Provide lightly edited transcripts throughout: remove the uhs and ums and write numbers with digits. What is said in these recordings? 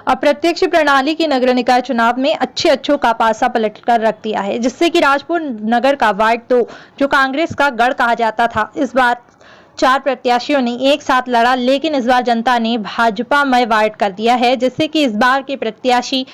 अप्रत्यक्ष प्रणाली की नगर निकाय चुनाव में अच्छों का पासा पलटकर रख दिया है, जिससे कि राजपुर नगर का वार्ड 2 जो कांग्रेस का गढ़ कहा जाता था, इस बार 4 प्रत्याशियों ने एक साथ लड़ा, लेकिन इस बार जनता ने भाजपामय वार्ड कर दिया है, जिससे कि इस बार के प्रत्याशी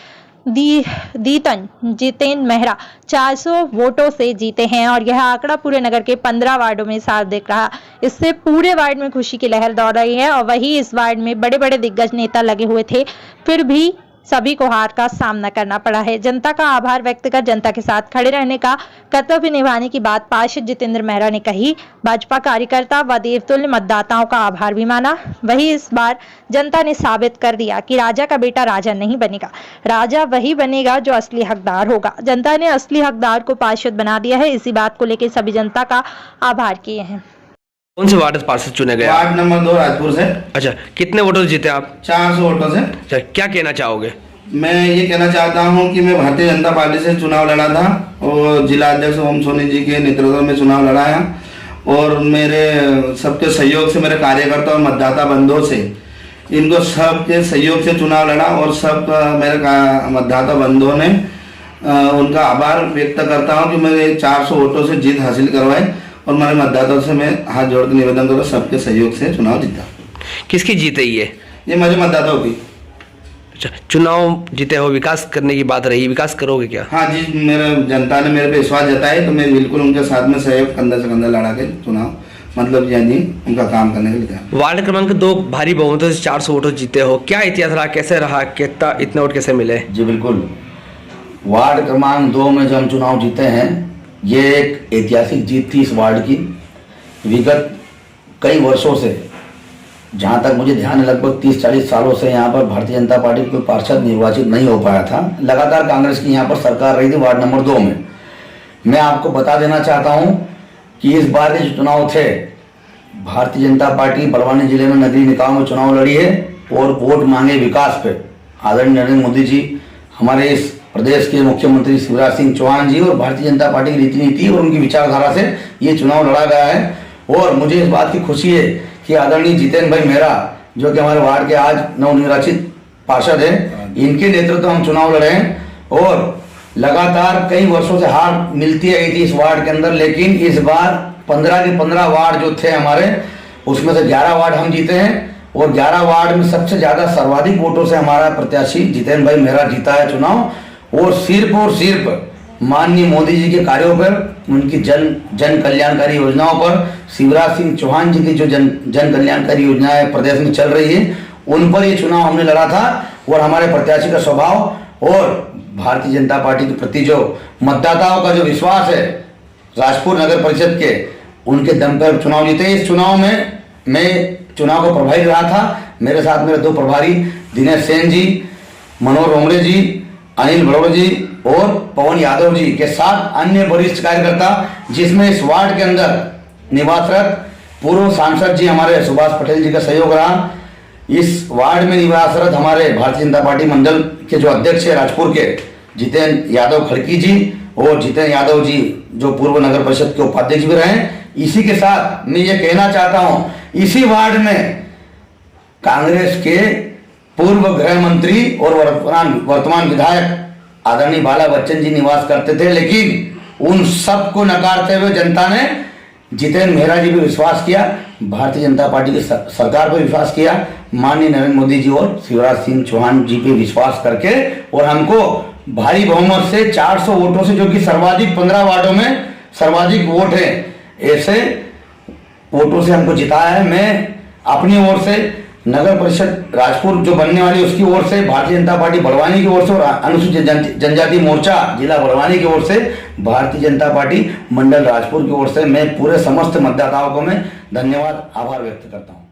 दीतन जितेन मेहरा 400 वोटों से जीते हैं और यह आंकड़ा पूरे नगर के 15 वार्डों में साफ दिख रहा। इससे पूरे वार्ड में खुशी की लहर दौड़ रही है और वही इस वार्ड में बड़े बड़े दिग्गज नेता लगे हुए थे, फिर भी सभी को हार का सामना करना पड़ा है। जनता का आभार व्यक्त कर जनता के साथ खड़े रहने का कर्तव्य निभाने की बात पार्षद जितेंद्र मेहरा ने कही। भाजपा कार्यकर्ता व देवतुल्य मतदाताओं का आभार भी माना। वही इस बार जनता ने साबित कर दिया कि राजा का बेटा राजा नहीं बनेगा, राजा वही बनेगा जो असली हकदार होगा। जनता ने असली हकदार को पार्षद बना दिया है। इसी बात को लेकर सभी जनता का आभार किए हैं। कौन से वार्ड पार्षद चुने गए? वार्ड नंबर 2 राजपुर से। अच्छा, कितने वोटों से जीते आप? 400 वोटों से। अच्छा, क्या कहना चाहोगे? मैं ये कहना चाहता हूँ कि मैं भारतीय जनता पार्टी से चुनाव लड़ा था और जिला अध्यक्ष ओम सोनी जी के नेतृत्व में चुनाव लड़ा है और मेरे सबके सहयोग से, मेरे कार्यकर्ता और मतदाता बंधुओं से, इनको सबके सहयोग से चुनाव लड़ा और सब मेरे मतदाता बंधुओं ने उनका आभार व्यक्त करता हूँ कि मेरे 400 वोटों से जीत हासिल करवाए और मेरे मतदाताओं से मैं हाथ जोड़ के निवेदन करूँ, सबके सहयोग से चुनाव जीता। किसकी जीत है ये मेरे मतदाताओं की। अच्छा, चुनाव जीते हो, विकास करने की बात रही, विकास करोगे क्या? हाँ जी, मेरे जनता ने मेरे पे विश्वास जताया तो मैं बिल्कुल उनके साथ में सहयोग कंधा से कंधा लड़ा के चुनाव यानी उनका काम करने के लिए। वार्ड क्रमांक 2 भारी बहुमतों से 400 वोटों जीते हो, क्या इतिहास रहा, कैसे रहा, कितना इतने वोट कैसे मिले? जी बिल्कुल, वार्ड क्रमांक 2 में जो हम चुनाव जीते हैं, ये एक ऐतिहासिक जीत थी इस वार्ड की। विगत कई वर्षों से, जहाँ तक मुझे ध्यान है, लगभग 30-40 सालों से यहाँ पर भारतीय जनता पार्टी कोई पार्षद निर्वाचित नहीं हो पाया था। लगातार कांग्रेस की यहाँ पर सरकार रही थी वार्ड नंबर 2 में। मैं आपको बता देना चाहता हूँ कि इस बार के जो चुनाव थे, भारतीय जनता पार्टी बड़वानी जिले में नगरीय निकायों में चुनाव लड़ी है और वोट मांगे विकास पे आदरणीय नरेंद्र मोदी जी, हमारे इस प्रदेश के मुख्यमंत्री शिवराज सिंह चौहान जी और भारतीय जनता पार्टी की रीति नीति और उनकी विचारधारा से ये चुनाव लड़ा गया है। और मुझे इस बात की खुशी है कि आदरणीय जितेन भाई मेहरा, जो कि हमारे वार्ड के आज नवनिर्वाचित पार्षद हैं, इनके नेतृत्व हम चुनाव लड़े हैं और लगातार कई वर्षों से हार मिलती आई थी इस वार्ड के अंदर, लेकिन इस बार 15 के 15 वार्ड जो थे हमारे, उसमें से 11 वार्ड हम जीते हैं और 11 वार्ड में सबसे ज्यादा सर्वाधिक वोटों से हमारा प्रत्याशी जितेन भाई मेहरा जीता है चुनाव। और सिर्फ माननीय मोदी जी के कार्यों पर, उनकी जन कल्याणकारी योजनाओं पर, शिवराज सिंह चौहान जी की जो जन कल्याणकारी योजनाएं प्रदेश में चल रही है, उन पर ये चुनाव हमने लड़ा था। और हमारे प्रत्याशी का स्वभाव और भारतीय जनता पार्टी के प्रति जो मतदाताओं का जो विश्वास है राजपुर नगर परिषद के, उनके दम पर चुनाव जीते। इस चुनाव में मैं चुनाव को प्रभारी रहा था। मेरे साथ मेरे 2 प्रभारी दिनेश सेन जी, मनोहर रोमड़े जी, अनिल बड़ोड़ जी और पवन यादव जी के साथ अन्य वरिष्ठ कार्यकर्ता, जिसमें इस वार्ड के अंदर निवासरत पूर्व सांसद जी हमारे सुभाष पटेल जी का सहयोग रहा। इस वार्ड में निवासरत हमारे भारतीय जनता पार्टी मंडल के जो अध्यक्ष है राजपुर के, जितेन यादव खड़की जी, और जितेन यादव जी जो पूर्व नगर परिषद के उपाध्यक्ष भी रहे। इसी के साथ मैं ये कहना चाहता हूँ, इसी वार्ड में कांग्रेस के पूर्व गृह मंत्री और वर्तमान विधायक आदरणीय बाला बच्चन जी निवास करते थे, लेकिन उन सब को नकारते हुए जनता ने जितेन मेहरा जी पे विश्वास किया, भारतीय जनता पार्टी की सरकार पर विश्वास किया, माननीय नरेंद्र मोदी जी और शिवराज सिंह चौहान जी पे विश्वास करके, और हमको भारी बहुमत से 400 वोटों से, जो कि सर्वाधिक 15 वार्डों में सर्वाधिक वोट है, ऐसे वोटों से हमको जिताया है। मैं अपनी ओर से नगर परिषद राजपुर जो बनने वाली उसकी ओर से, भारतीय जनता पार्टी बड़वानी की ओर से और अनुसूचित जनजाति मोर्चा जिला बड़वानी की ओर से, भारतीय जनता पार्टी मंडल राजपुर की ओर से मैं पूरे समस्त मतदाताओं को मैं धन्यवाद आभार व्यक्त करता हूँ।